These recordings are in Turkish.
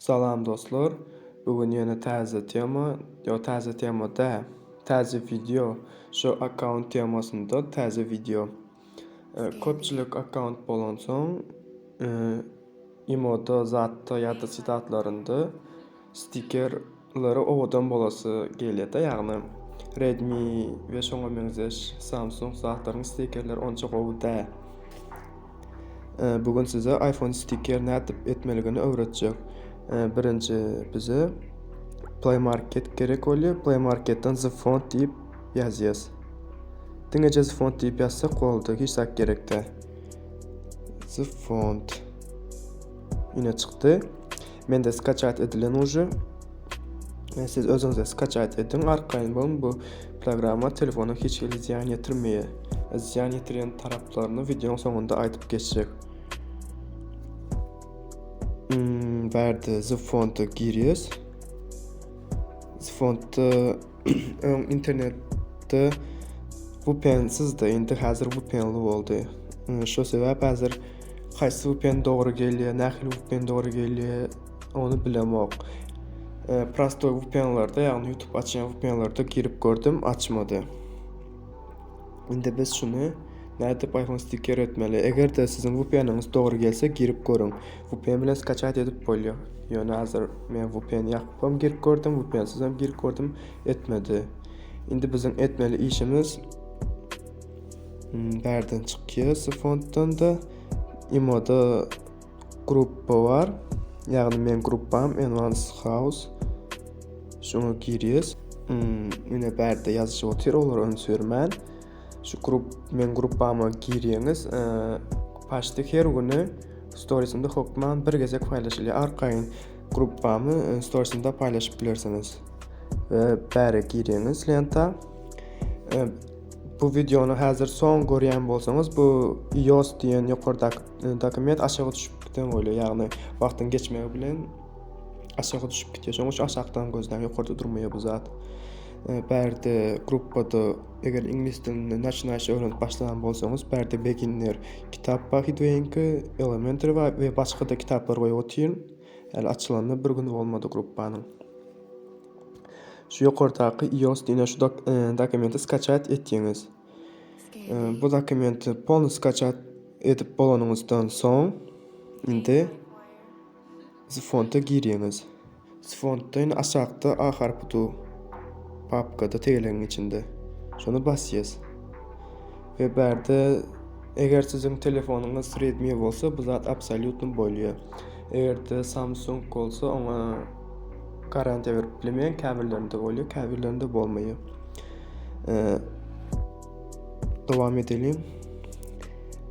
Salam dostlar. Bugün yine taze tema, taze temada, taze video. Şu account temasında taze video. Köpçülük account bolan soň, emoda, zatda ya da sitatlarında stikerleri owadan bolası gelýär. Ýagny Redmi we şoňa benzeş Samsung zatlaryň stikerleri onça gowda. Bugün size iPhone stiker nädip etmeligini öwretjek. Birinci bize Play Market gerek bolýar. Play Marketden The Font diýip ýazýas. Diňeje The Font diýip ýazsak boldy, hiç sak gerekde. The Font. Ine çykdy. Mende skачать edilen uje. Siz özüňize skачать edin. Arkaýyn bolun bu programa telefona hiç ziýan ýetirmeýär. Ziýan ýetiren taraplaryny videoň soňunda aýdyp geçjek. Verdi The Font'a giriyoruz. The Font'ta internette VPN'siz de indi hazır VPN'li oldu. Şu sebep hazır qaysı VPN doğru gelýär, nähili VPN doğru gelýär, onu bilemok. Prostoy VPN'larda, ýagny YouTube açan VPN'larda girip gördüm, açmadı. Indi biz şunu nädip iPhone stiker etmeli. Eger de sizin VPN'iniz doğru gelse girip görün. VPN bilen skачать edip bolýar. Ýöne hazır men VPN ýakypam girip gördüm, VPN'siz hem girip gördüm, etmedi. Indi bizim etmeli işimiz berden çykýar. Fontdan da emoda gruppa var. Ýagny men gruppam Advanced House. Şoňa girýäs. Ine berde ýazyjy otyr, olar önsürmän. Şu men gruppama girýäňiz, paştyk her güni storiesinde hokman bir gezek paylaşylýar. Arkaýyn gruppamy storiesinde paylaşyp bilersiňiz. Bäre girýäňiz lenta. Bu videonu hazır son görýän bolsaňyz, bu iOS diýen ýokardaky dokument aşağı düşüp giden bolýar. Ýagny wagtyň geçmegi bilen aşağı düşüp gitýär. Şoňa aşagdan gözden ýokarda durmaýar bu zat. Berde gruppada eger ingliz dilini naçnaşy öğrenip başlayan bolsaňyz, berde beginner kitap bar hidoýenki, elementary we başga da kitaplar goýup otyryn. Ýaly açylanda bir gün bolmady gruppanyň. Şu ýokardaky iOS diýen şu dokumenty skачать etýäňiz. Bu dokumenty polny skачать edip bolanyňyzdan soň indi The Font'a girýäňiz. The Font'da aşagda A harpy papkada tegelenin içinde. Şonu basýas. Ve berde eger sizin telefonunuz Redmi bolsa bu zat absolutny bolýar. Eger de Samsung bolsa ona garantiýa berip bilemeýän käbirlerinde bolýar, käbirlerinde bolmaýar. Dowam edelim.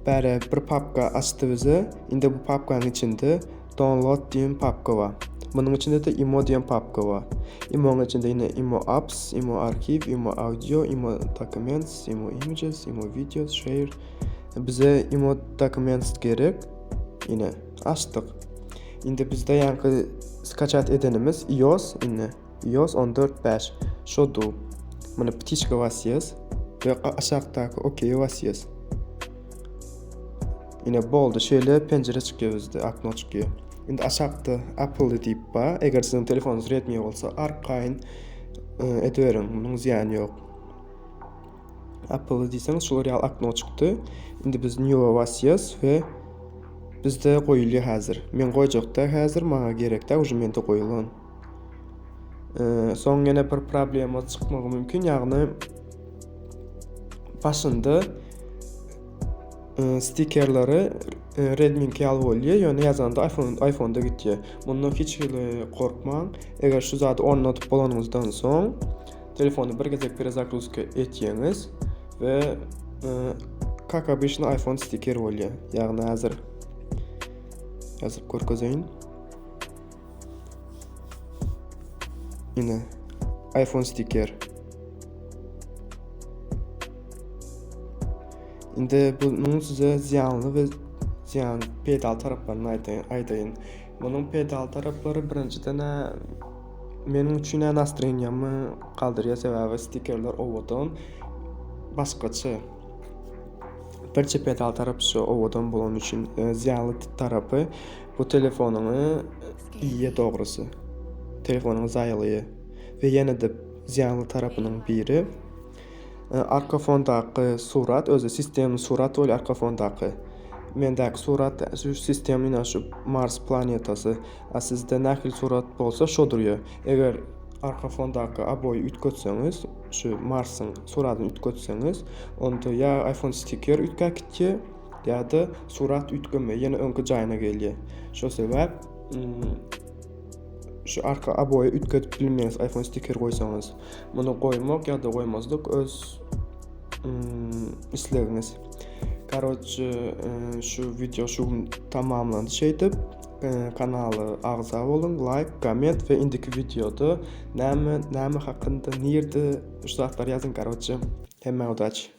Bere bir papka açdy bize. Indi bu papkanyň içinde download diýen papka bar. Bunun içinde de Imo diýen papka bar. Imo'nun içinde yine Imo Apps, Imo Archive, Imo Audio, Imo Documents, Imo Images, Imo Videos, Share. Bize Imo Documents gerek. Yine açtık. Indi bizde yankı skачать edenimiz iOS, yine iOS 14.5. Şodu. Bunu ptiçka basýas ve aşagdaky OK basýas. Yine boldu. Şöyle pencere çıkıyor bizde, akno çıkıyor. Indi aşagda Apple diýip bar. Eger sizin telefonunuz Redmi bolsa arkaýyn ederiň, munyň ziýany ýok. Apple diýseňiz şolar ýaly akno çykdy. Indi biz New'a basýas we bizde goýulýar hazır. Men goýjakda hazır, maňa gerekde uje mende goýulan. Soň ýene bir problema çykmagy mümkin, ýagny başynda stikerleri Redmi'nki al bolýar, ýöne ýazanda iPhone'da gitýär. Bundan hiç korkmaň. Eger şu zady ornatyp bolanyňyzdan soň telefonu bir gezek перезагрузка etýäňiz we как обычно iPhone stiker bolýar. Ýagny hazır ýazyp görkezýän. Ine iPhone stiker. Indi bunun size ziyanlı ve ziyan pedal taraflarını aýdaýyn. Bunun pedal taraflary birinciden meniň üçin nastreniýamy kaldyrýar, sebäbi stikerler owadan başgaça. Birçe pedal tarapy şu owadan bolan üçin ziyanly tarapy bu telefonunu iyiye doğrusu. Telefonun zayılığı ve yine de ziyanlı tarafının biri arka fondaki surat, özü sistemin suratı öyle arka fondaki. Mendeki surat şu sistemin şu Mars planetası. Sizde nakil surat bolsa şoduryor. Eğer arka fondaki aboyu ütkötseniz, şu Mars'ın suratını ütkötseniz, onda ya iPhone sticker ütkakitke ya da surat ütkönme, yine önkü jayına gelýär. Şo sebäp şu arka aboyu ütkötüp bilmeýäňiz iPhone sticker goýsaňyz, muny goýmak ya da goýmazlyk öz islegiňiz. Короче, şu video şu tamamlandı şeydi. Kanalı agza bolun, like, comment ve indiki videoda näme hakynda, nerede şu zatlar yazın. Короче, hemme udaç.